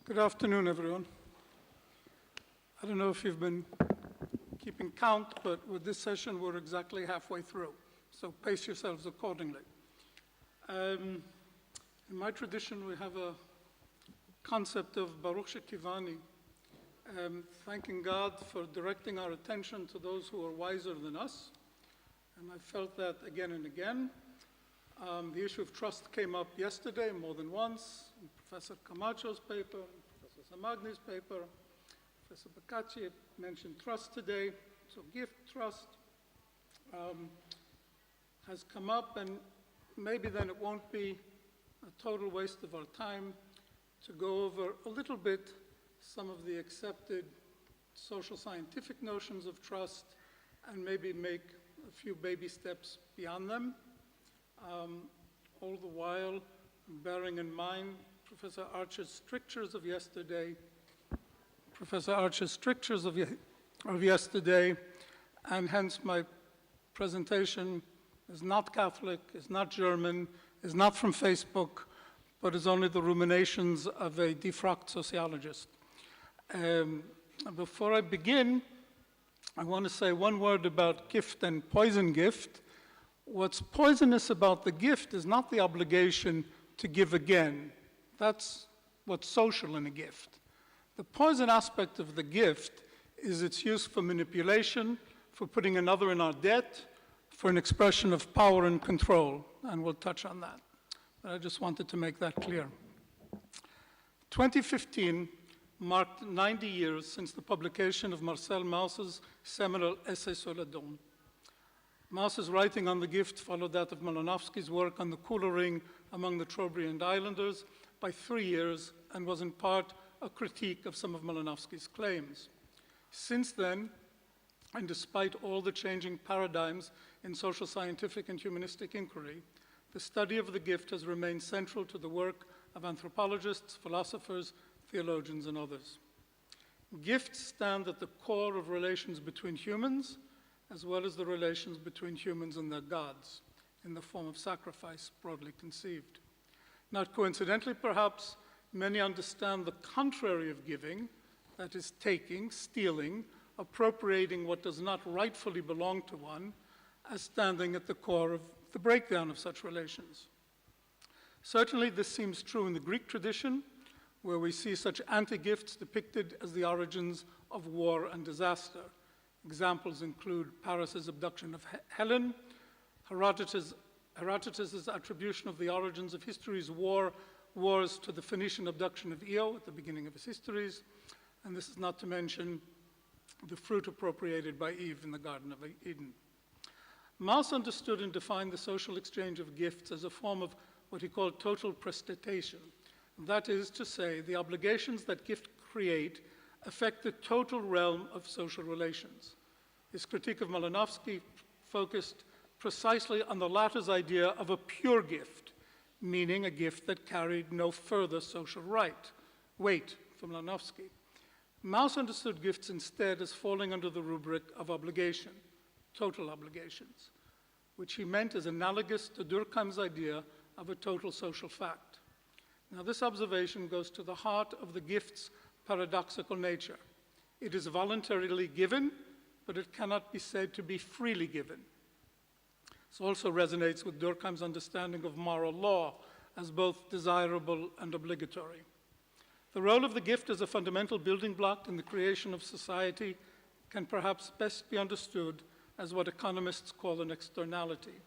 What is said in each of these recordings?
Good afternoon, everyone. I don't know if you've been keeping count, but with this session, we're exactly halfway through. So pace yourselves accordingly. In my tradition, we have a concept of Baruch Shekivani, thanking God for directing our attention to those who are wiser than us. And I felt that again and again. The issue of trust came up yesterday more than once, in Professor Camacho's paper, Professor Samagni's paper. Professor Bacacci mentioned trust today. So gift trust has come up, and maybe then it won't be a total waste of our time to go over a little bit some of the accepted social scientific notions of trust and maybe make a few baby steps beyond them. All the while, bearing in mind Professor Archer's strictures of yesterday, and hence my presentation is not Catholic, is not German, is not from Facebook, but is only the ruminations of a defrocked sociologist. Before I begin, I want to say one word about gift and poison gift. What's poisonous about the gift is not the obligation to give again. That's what's social in a gift. The poison aspect of the gift is its use for manipulation, for putting another in our debt, for an expression of power and control, and we'll touch on that. But I just wanted to make that clear. 2015 marked 90 years since the publication of Marcel Maus's seminal essay sur le don. Maus's writing on the gift followed that of Malinowski's work on the coulering among the Trobriand Islanders by 3 years and was in part a critique of some of Malinowski's claims. Since then, and despite all the changing paradigms in social scientific and humanistic inquiry, the study of the gift has remained central to the work of anthropologists, philosophers, theologians, and others. Gifts stand at the core of relations between humans, as well as the relations between humans and their gods, in the form of sacrifice, broadly conceived. Not coincidentally, perhaps, many understand the contrary of giving, that is, taking, stealing, appropriating what does not rightfully belong to one, as standing at the core of the breakdown of such relations. Certainly, this seems true in the Greek tradition, where we see such anti-gifts depicted as the origins of war and disaster. Examples include Paris's abduction of Helen, Herodotus' attribution of the origins of history's wars to the Phoenician abduction of Io at the beginning of his histories, and this is not to mention the fruit appropriated by Eve in the Garden of Eden. Maus understood and defined the social exchange of gifts as a form of what he called total prestatation. That is to say, the obligations that gifts create affect the total realm of social relations. His critique of Malinowski focused precisely on the latter's idea of a pure gift, meaning a gift that carried no further social weight for Malinowski. Maus understood gifts instead as falling under the rubric of obligation, total obligations, which he meant as analogous to Durkheim's idea of a total social fact. Now, this observation goes to the heart of the gift's paradoxical nature. It is voluntarily given, but it cannot be said to be freely given. This also resonates with Durkheim's understanding of moral law as both desirable and obligatory. The role of the gift as a fundamental building block in the creation of society can perhaps best be understood as what economists call an externality.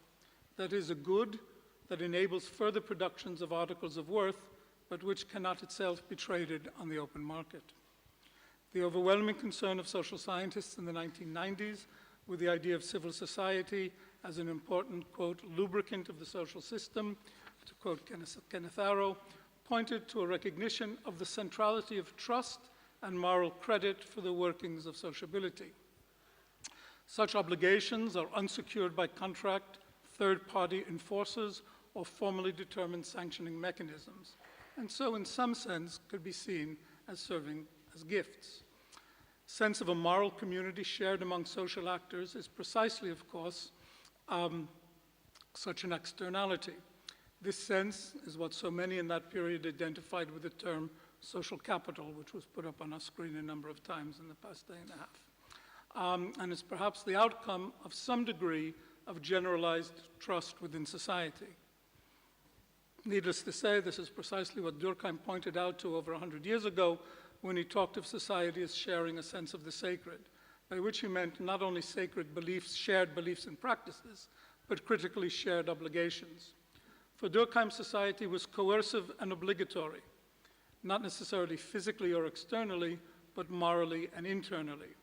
That is, a good that enables further productions of articles of worth, but which cannot itself be traded on the open market. The overwhelming concern of social scientists in the 1990s with the idea of civil society as an important, quote, lubricant of the social system, to quote Kenneth Arrow, pointed to a recognition of the centrality of trust and moral credit for the workings of sociability. Such obligations are unsecured by contract, third-party enforcers, or formally determined sanctioning mechanisms, and so in some sense could be seen as serving as gifts. Sense of a moral community shared among social actors is precisely, of course, such an externality. This sense is what so many in that period identified with the term social capital, which was put up on our screen a number of times in the past day and a half. And is perhaps the outcome of some degree of generalized trust within society. Needless to say, this is precisely what Durkheim pointed out to over 100 years ago when he talked of society as sharing a sense of the sacred, by which he meant not only sacred beliefs, shared beliefs and practices, but critically shared obligations. For Durkheim, society was coercive and obligatory, not necessarily physically or externally, but morally and internally.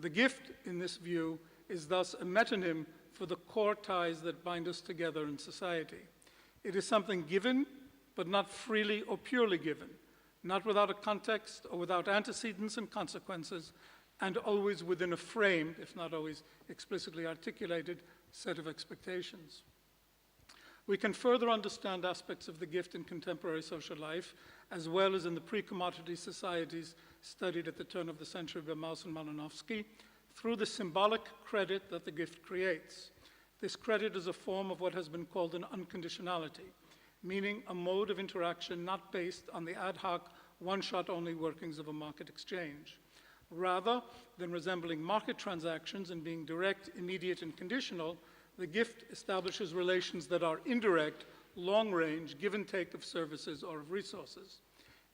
The gift, in this view, is thus a metonym for the core ties that bind us together in society. It is something given, but not freely or purely given, not without a context or without antecedents and consequences, and always within a framed, if not always explicitly articulated, set of expectations. We can further understand aspects of the gift in contemporary social life, as well as in the pre-commodity societies studied at the turn of the century by Mauss and Malinowski, through the symbolic credit that the gift creates. This credit is a form of what has been called an unconditionality, meaning a mode of interaction not based on the ad hoc, one-shot only workings of a market exchange. Rather than resembling market transactions and being direct, immediate, and conditional, the gift establishes relations that are indirect, long-range, give and take of services or of resources.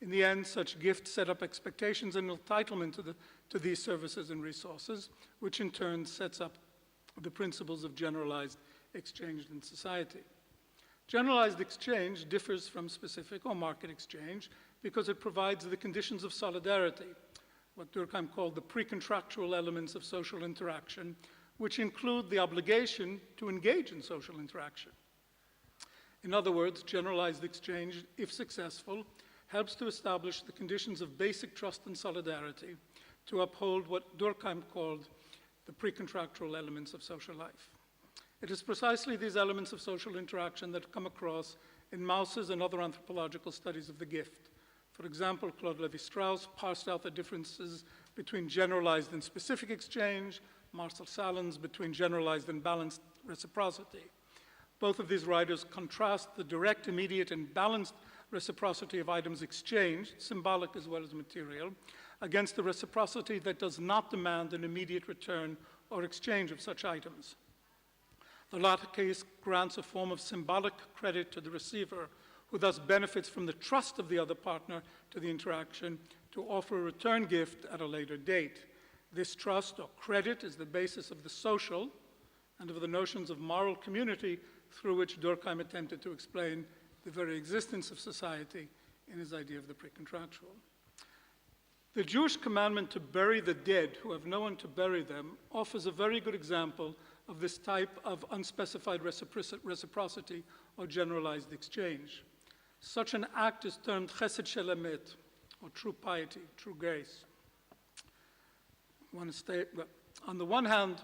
In the end, such gifts set up expectations and entitlement to these services and resources, which in turn sets up the principles of generalized exchange in society. Generalized exchange differs from specific or market exchange because it provides the conditions of solidarity, what Durkheim called the pre-contractual elements of social interaction, which include the obligation to engage in social interaction. In other words, generalized exchange, if successful, helps to establish the conditions of basic trust and solidarity to uphold what Durkheim called the pre-contractual elements of social life. It is precisely these elements of social interaction that come across in Mauss's and other anthropological studies of the gift. For example, Claude Lévi-Strauss parsed out the differences between generalized and specific exchange, Marcel Salins between generalized and balanced reciprocity. Both of these writers contrast the direct, immediate, and balanced reciprocity of items exchanged, symbolic as well as material, against the reciprocity that does not demand an immediate return or exchange of such items. The latter case grants a form of symbolic credit to the receiver, who thus benefits from the trust of the other partner to the interaction to offer a return gift at a later date. This trust or credit is the basis of the social and of the notions of moral community through which Durkheim attempted to explain the very existence of society in his idea of the pre-contractual. The Jewish commandment to bury the dead who have no one to bury them offers a very good example of this type of unspecified reciprocity or generalized exchange. Such an act is termed chesed shel emet, or true piety, true grace. On the one hand,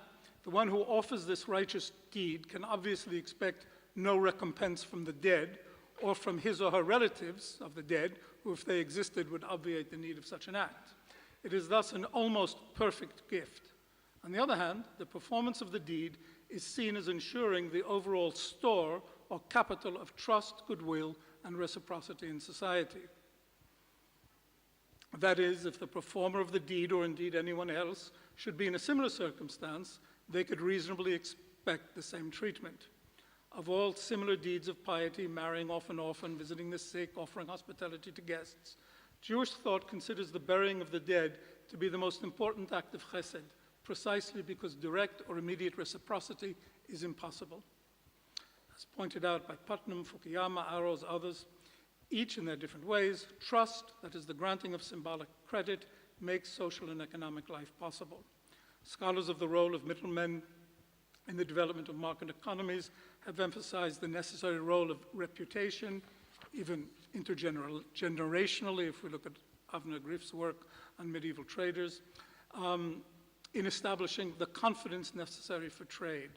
the one who offers this righteous deed can obviously expect no recompense from the dead or from his or her relatives of the dead, who, if they existed, would obviate the need of such an act. It is thus an almost perfect gift. On the other hand, the performance of the deed is seen as ensuring the overall store or capital of trust, goodwill, and reciprocity in society. That is, if the performer of the deed, or indeed anyone else, should be in a similar circumstance, they could reasonably expect the same treatment. Of all similar deeds of piety, marrying off and often, visiting the sick, offering hospitality to guests, Jewish thought considers the burying of the dead to be the most important act of chesed, precisely because direct or immediate reciprocity is impossible. As pointed out by Putnam, Fukuyama, Arrows, others, each in their different ways, trust, that is the granting of symbolic credit, makes social and economic life possible. Scholars of the role of middlemen in the development of market economies have emphasized the necessary role of reputation, even intergenerationally, if we look at Avner Griff's work on medieval traders, in establishing the confidence necessary for trade.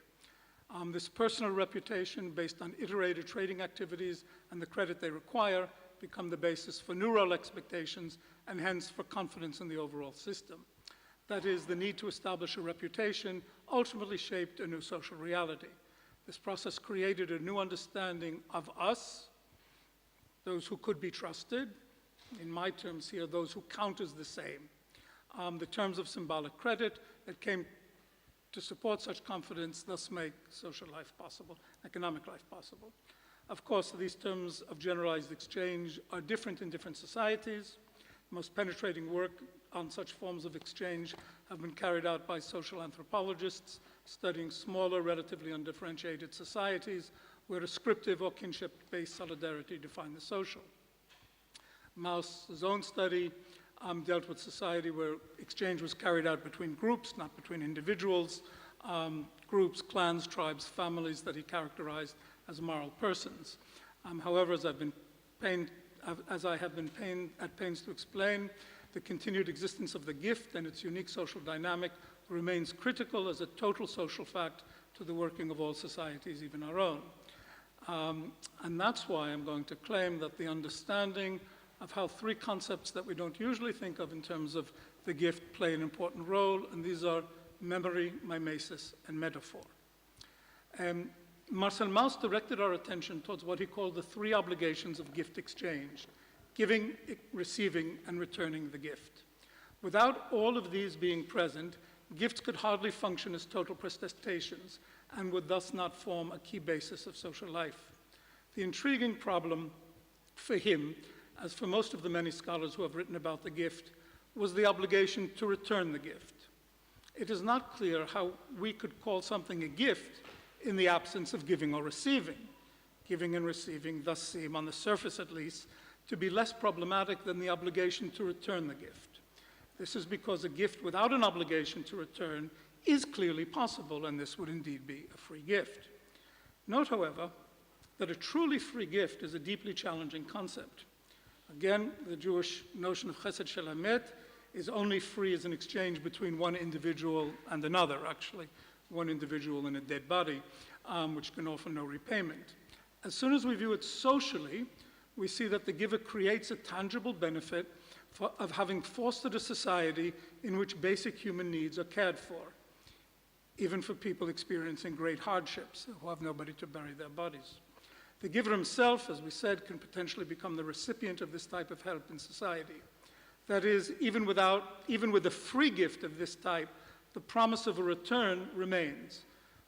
This personal reputation based on iterated trading activities and the credit they require become the basis for new role expectations and hence for confidence in the overall system. That is, the need to establish a reputation ultimately shaped a new social reality. This process created a new understanding of us, those who could be trusted, in my terms here, those who count as the same. The terms of symbolic credit that came to support such confidence thus make social life possible, economic life possible. Of course, these terms of generalized exchange are different in different societies. Most penetrating work on such forms of exchange have been carried out by social anthropologists studying smaller, relatively undifferentiated societies where ascriptive or kinship-based solidarity define the social. Mauss's own study dealt with society where exchange was carried out between groups, not between individuals, groups, clans, tribes, families that he characterized as moral persons. However, as I have been at pains to explain, the continued existence of the gift and its unique social dynamic remains critical as a total social fact to the working of all societies, even our own. And that's why I'm going to claim that the understanding of how three concepts that we don't usually think of in terms of the gift play an important role, and these are memory, mimesis, and metaphor. Marcel Mauss directed our attention towards what he called the three obligations of gift exchange: giving, receiving, and returning the gift. Without all of these being present, gifts could hardly function as total prestations and would thus not form a key basis of social life. The intriguing problem for him, as for most of the many scholars who have written about the gift, was the obligation to return the gift. It is not clear how we could call something a gift in the absence of giving or receiving. Giving and receiving thus seem, on the surface at least, to be less problematic than the obligation to return the gift. This is because a gift without an obligation to return is clearly possible, and this would indeed be a free gift. Note, however, that a truly free gift is a deeply challenging concept. Again, the Jewish notion of chesed shel hamet is only free as an exchange between one individual and another, actually, one individual and a dead body, which can offer no repayment. As soon as we view it socially, we see that the giver creates a tangible benefit of having fostered a society in which basic human needs are cared for, even for people experiencing great hardships who have nobody to bury their bodies. The giver himself, as we said, can potentially become the recipient of this type of help in society. That is, even with a free gift of this type, the promise of a return remains.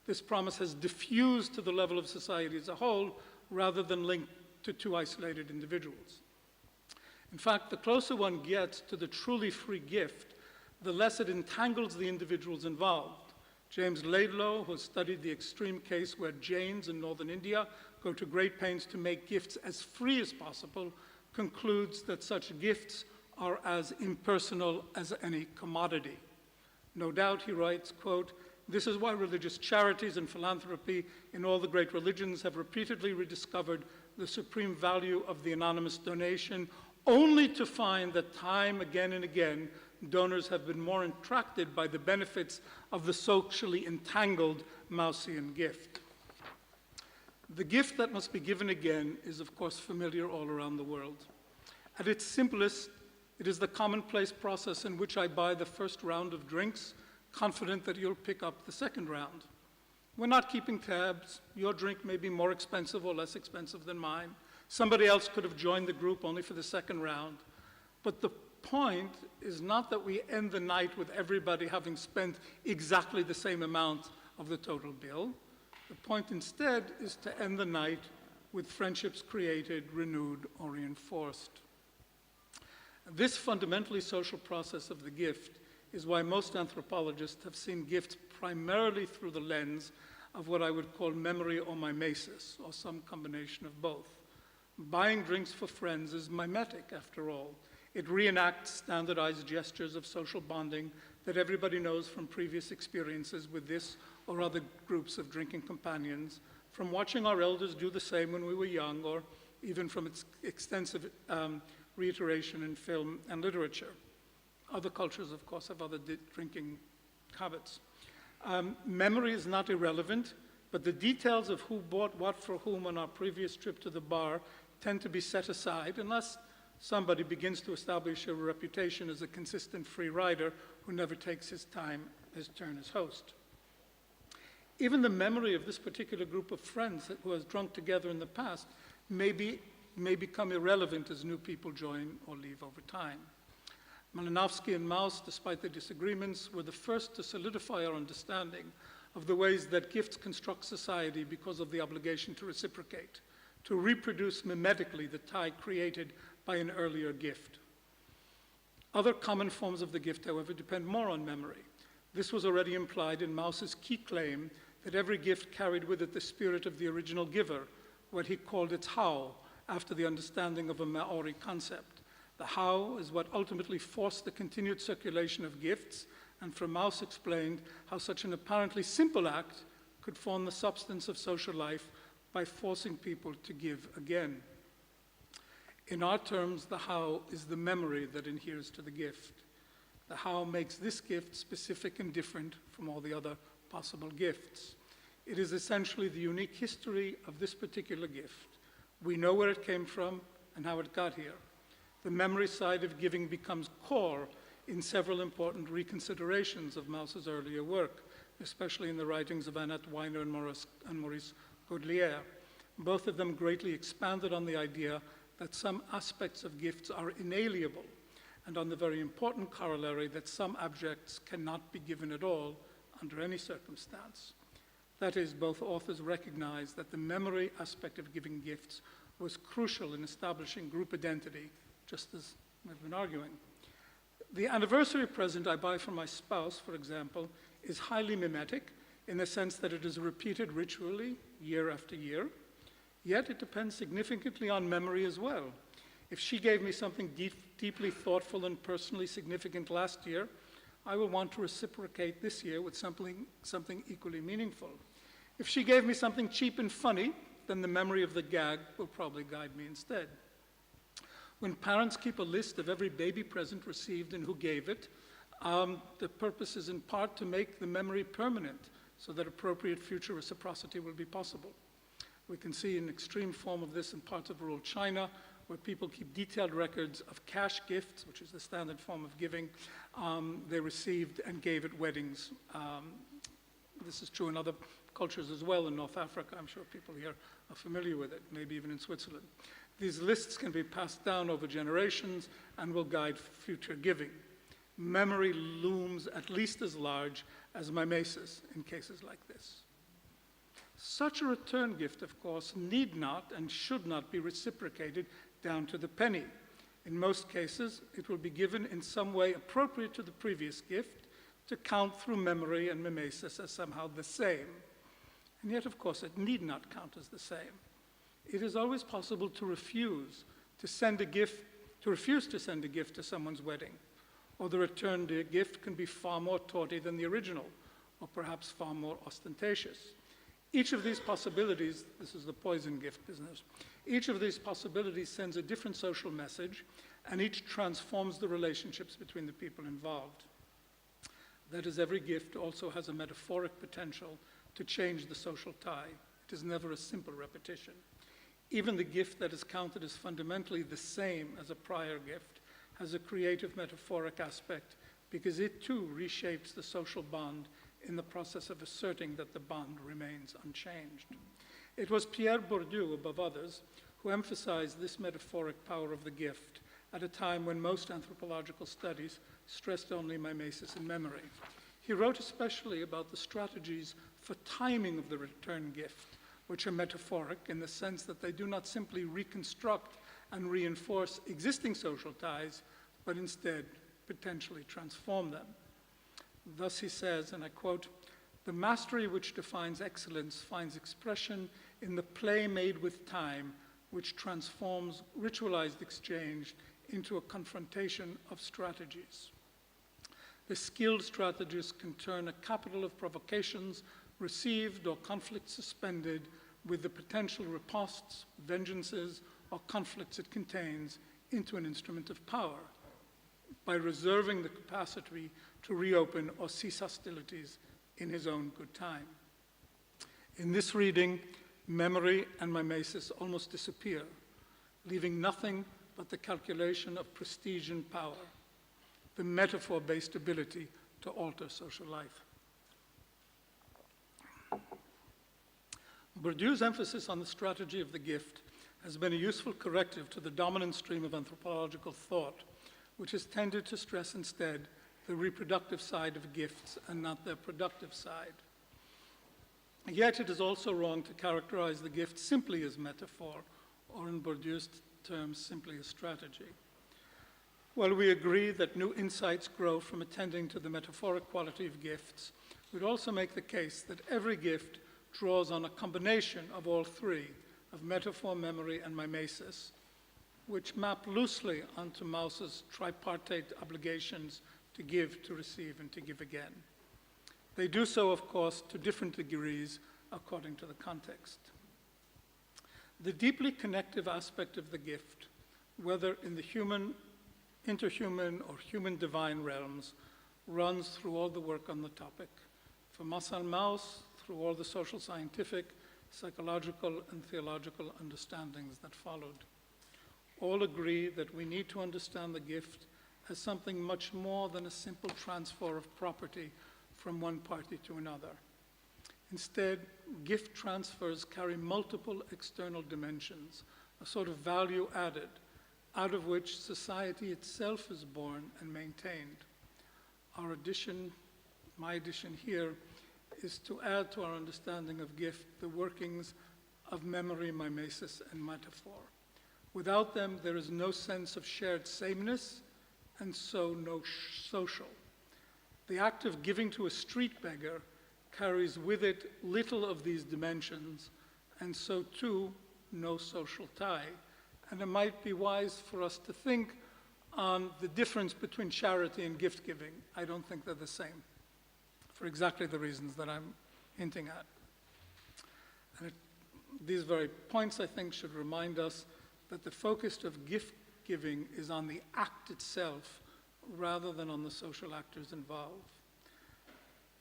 This promise has diffused to the level of society as a whole rather than linked to two isolated individuals. In fact, the closer one gets to the truly free gift, the less it entangles the individuals involved. James Laidlaw, who has studied the extreme case where Jains in northern India go to great pains to make gifts as free as possible, concludes that such gifts are as impersonal as any commodity. No doubt, he writes, quote, "This is why religious charities and philanthropy in all the great religions have repeatedly rediscovered the supreme value of the anonymous donation, only to find that time again and again, donors have been more attracted by the benefits of the socially entangled Maussian gift." The gift that must be given again is, of course, familiar all around the world. At its simplest, it is the commonplace process in which I buy the first round of drinks, confident that you'll pick up the second round. We're not keeping tabs. Your drink may be more expensive or less expensive than mine. Somebody else could have joined the group only for the second round. But the point is not that we end the night with everybody having spent exactly the same amount of the total bill. The point instead is to end the night with friendships created, renewed, or reinforced. This fundamentally social process of the gift is why most anthropologists have seen gifts primarily through the lens of what I would call memory or mimesis, or some combination of both. Buying drinks for friends is mimetic, after all. It reenacts standardized gestures of social bonding that everybody knows from previous experiences with this or other groups of drinking companions, from watching our elders do the same when we were young, or even from its extensive reiteration in film and literature. Other cultures, of course, have other drinking habits. Memory is not irrelevant, but the details of who bought what for whom on our previous trip to the bar tend to be set aside unless somebody begins to establish a reputation as a consistent free rider who never takes his turn as host. Even the memory of this particular group of friends who has drunk together in the past may be may become irrelevant as new people join or leave over time. Malinowski and Mauss, despite their disagreements, were the first to solidify our understanding of the ways that gifts construct society because of the obligation to reciprocate, to reproduce mimetically the tie created by an earlier gift. Other common forms of the gift, however, depend more on memory. This was already implied in Mauss's key claim that every gift carried with it the spirit of the original giver, what he called its how, after the understanding of a Maori concept. The how is what ultimately forced the continued circulation of gifts, and from Mauss explained how such an apparently simple act could form the substance of social life by forcing people to give again. In our terms, the how is the memory that adheres to the gift. The how makes this gift specific and different from all the other possible gifts. It is essentially the unique history of this particular gift. We know where it came from and how it got here. The memory side of giving becomes core in several important reconsiderations of Mauss's earlier work, especially in the writings of Annette Weiner and Maurice Gaudelier. Both of them greatly expanded on the idea that some aspects of gifts are inalienable, and on the very important corollary that some objects cannot be given at all under any circumstance. That is, both authors recognize that the memory aspect of giving gifts was crucial in establishing group identity, just as we've been arguing. The anniversary present I buy for my spouse, for example, is highly mimetic in the sense that it is repeated ritually year after year, yet it depends significantly on memory as well. If she gave me something deeply thoughtful and personally significant last year, I will want to reciprocate this year with something equally meaningful. If she gave me something cheap and funny, then the memory of the gag will probably guide me instead. When parents keep a list of every baby present received and who gave it, the purpose is in part to make the memory permanent so that appropriate future reciprocity will be possible. We can see an extreme form of this in parts of rural China, where people keep detailed records of cash gifts, which is the standard form of giving, they received and gave at weddings. This is true in other cultures as well. In North Africa, I'm sure people here are familiar with it, maybe even in Switzerland. These lists can be passed down over generations and will guide future giving. Memory looms at least as large as mimesis in cases like this. Such a return gift, of course, need not and should not be reciprocated down to the penny. In most cases, it will be given in some way appropriate to the previous gift to count through memory and mimesis as somehow the same. And yet, of course, it need not count as the same. It is always possible to refuse to send a gift to someone's wedding, or the returned gift can be far more tawdry than the original, or perhaps far more ostentatious. Each of these possibilities, this is the poison gift business, each of these possibilities sends a different social message, and each transforms the relationships between the people involved. That is, every gift also has a metaphoric potential to change the social tie. It is never a simple repetition. Even the gift that is counted as fundamentally the same as a prior gift has a creative metaphoric aspect because it too reshapes the social bond in the process of asserting that the bond remains unchanged. It was Pierre Bourdieu, above others, who emphasized this metaphoric power of the gift at a time when most anthropological studies stressed only mimesis and memory. He wrote especially about the strategies for timing of the return gift, which are metaphoric in the sense that they do not simply reconstruct and reinforce existing social ties, but instead potentially transform them. Thus he says, and I quote, "The mastery which defines excellence finds expression in the play made with time, which transforms ritualized exchange into a confrontation of strategies. The skilled strategist can turn a capital of provocations received or conflicts suspended with the potential ripostes, vengeances, or conflicts it contains into an instrument of power by reserving the capacity to reopen or cease hostilities in his own good time." In this reading, memory and mimesis almost disappear, leaving nothing but the calculation of prestige and power, the metaphor-based ability to alter social life. Bourdieu's emphasis on the strategy of the gift has been a useful corrective to the dominant stream of anthropological thought, which has tended to stress instead the reproductive side of gifts and not their productive side. Yet it is also wrong to characterize the gift simply as metaphor, or in Bourdieu's terms, simply as strategy. While we agree that new insights grow from attending to the metaphoric quality of gifts, we'd also make the case that every gift draws on a combination of all three, of metaphor, memory, and mimesis, which map loosely onto Mauss's tripartite obligations to give, to receive, and to give again. They do so, of course, to different degrees according to the context. The deeply connective aspect of the gift, whether in the human, interhuman, or human-divine realms, runs through all the work on the topic. For Marcel Mauss, through all the social scientific, psychological, and theological understandings that followed. All agree that we need to understand the gift as something much more than a simple transfer of property from one party to another. Instead, gift transfers carry multiple external dimensions, a sort of value added, out of which society itself is born and maintained. Our addition, my addition here, is to add to our understanding of gift the workings of memory, mimesis, and metaphor. Without them, there is no sense of shared sameness, and so no social. The act of giving to a street beggar carries with it little of these dimensions, and so too no social tie. And it might be wise for us to think on the difference between charity and gift giving. I don't think they're the same, for exactly the reasons that I'm hinting at. And these very points, I think, should remind us that the focus of gift giving is on the act itself rather than on the social actors involved.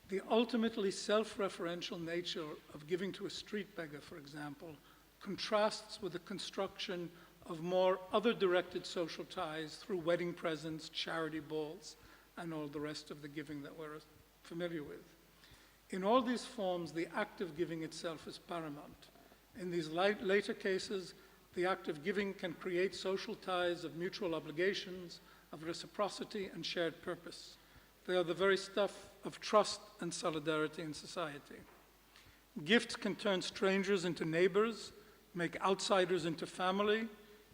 The ultimately self-referential nature of giving to a street beggar, for example, contrasts with the construction of more other-directed social ties through wedding presents, charity balls, and all the rest of the giving that we're familiar with. In all these forms, the act of giving itself is paramount. In these later cases, the act of giving can create social ties of mutual obligations, of reciprocity and shared purpose. They are the very stuff of trust and solidarity in society. Gifts can turn strangers into neighbors, make outsiders into family,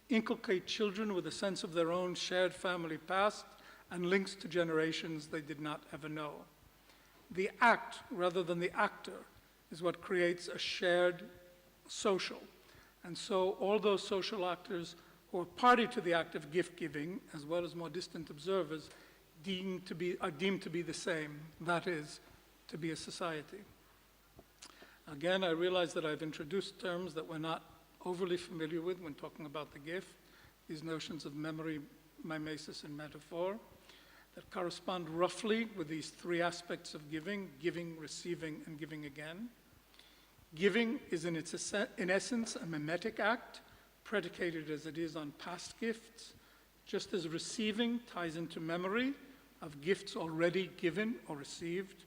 inculcate children with a sense of their own shared family past and links to generations they did not ever know. The act, rather than the actor, is what creates a shared social. And so all those social actors who are party to the act of gift giving, as well as more distant observers, are deemed to be the same, that is, to be a society. Again, I realize that I've introduced terms that we're not overly familiar with when talking about the gift, these notions of memory, mimesis, and metaphor, that correspond roughly with these three aspects of giving, receiving, and giving again. Giving is in essence a mimetic act, predicated as it is on past gifts, just as receiving ties into memory of gifts already given or received,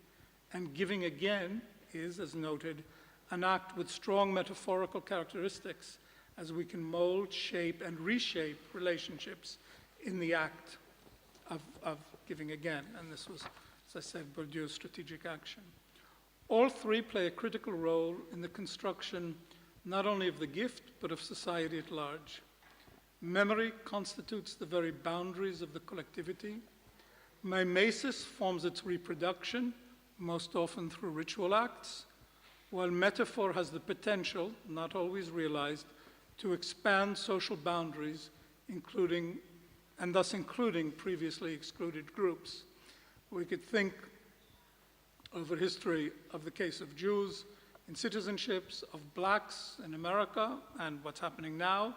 and giving again is, as noted, an act with strong metaphorical characteristics, as we can mold, shape, and reshape relationships in the act of giving again. And this was, as I said, Bourdieu's strategic action. All three play a critical role in the construction not only of the gift, but of society at large. Memory constitutes the very boundaries of the collectivity. Mimesis forms its reproduction, most often through ritual acts, while metaphor has the potential, not always realized, to expand social boundaries, including previously excluded groups. We could think of a history of the case of Jews in citizenships, of blacks in America, and what's happening now,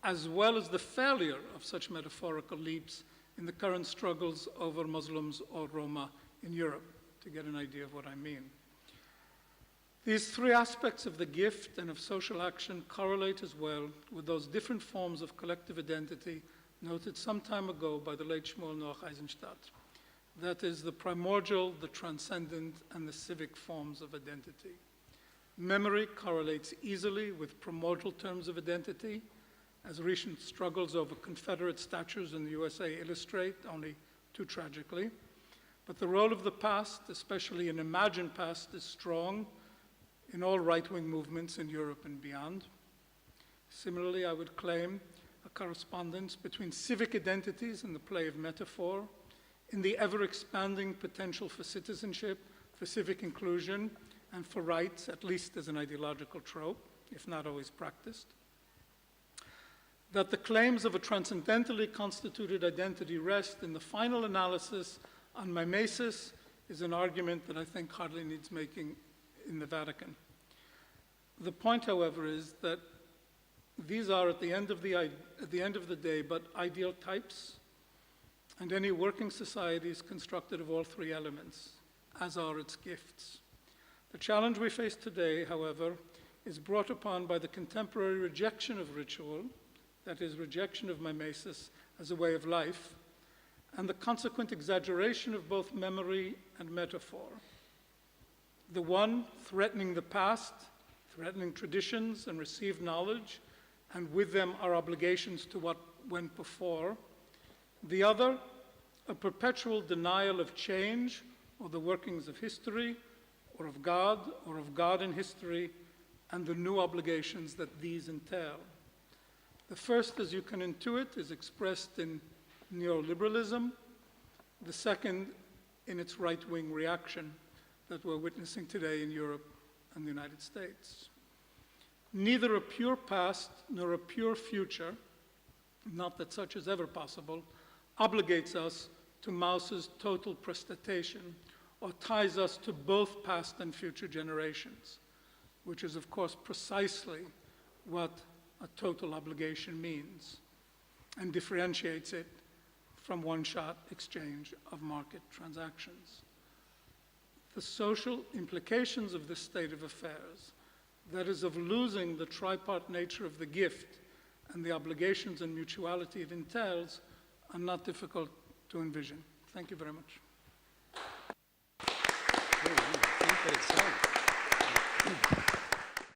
as well as the failure of such metaphorical leaps in the current struggles over Muslims or Roma in Europe, to get an idea of what I mean. These three aspects of the gift and of social action correlate as well with those different forms of collective identity noted some time ago by the late Shmuel Noach Eisenstadt. That is, the primordial, the transcendent, and the civic forms of identity. Memory correlates easily with primordial terms of identity, as recent struggles over Confederate statues in the USA illustrate, only too tragically. But the role of the past, especially an imagined past, is strong in all right-wing movements in Europe and beyond. Similarly, I would claim a correspondence between civic identities in the play of metaphor, in the ever-expanding potential for citizenship, for civic inclusion, and for rights, at least as an ideological trope, if not always practiced. That the claims of a transcendentally constituted identity rest in the final analysis on mimesis is an argument that I think hardly needs making in the Vatican. The point, however, is that these are, at the end of the day, but ideal types, and any working society is constructed of all three elements, as are its gifts. The challenge we face today, however, is brought upon by the contemporary rejection of ritual, that is, rejection of mimesis as a way of life, and the consequent exaggeration of both memory and metaphor. The one threatening the past, threatening traditions and received knowledge, and with them our obligations to what went before. The other, a perpetual denial of change or the workings of history, or of God in history, and the new obligations that these entail. The first, as you can intuit, is expressed in neoliberalism. The second, in its right-wing reaction that we're witnessing today in Europe and the United States. Neither a pure past nor a pure future, not that such is ever possible, obligates us to Mauss's total prestatation or ties us to both past and future generations, which is, of course, precisely what a total obligation means and differentiates it from one-shot exchange of market transactions. The social implications of this state of affairs, that is, of losing the tripart nature of the gift and the obligations and mutuality it entails, are not difficult to envision. Thank you very much. I think that it's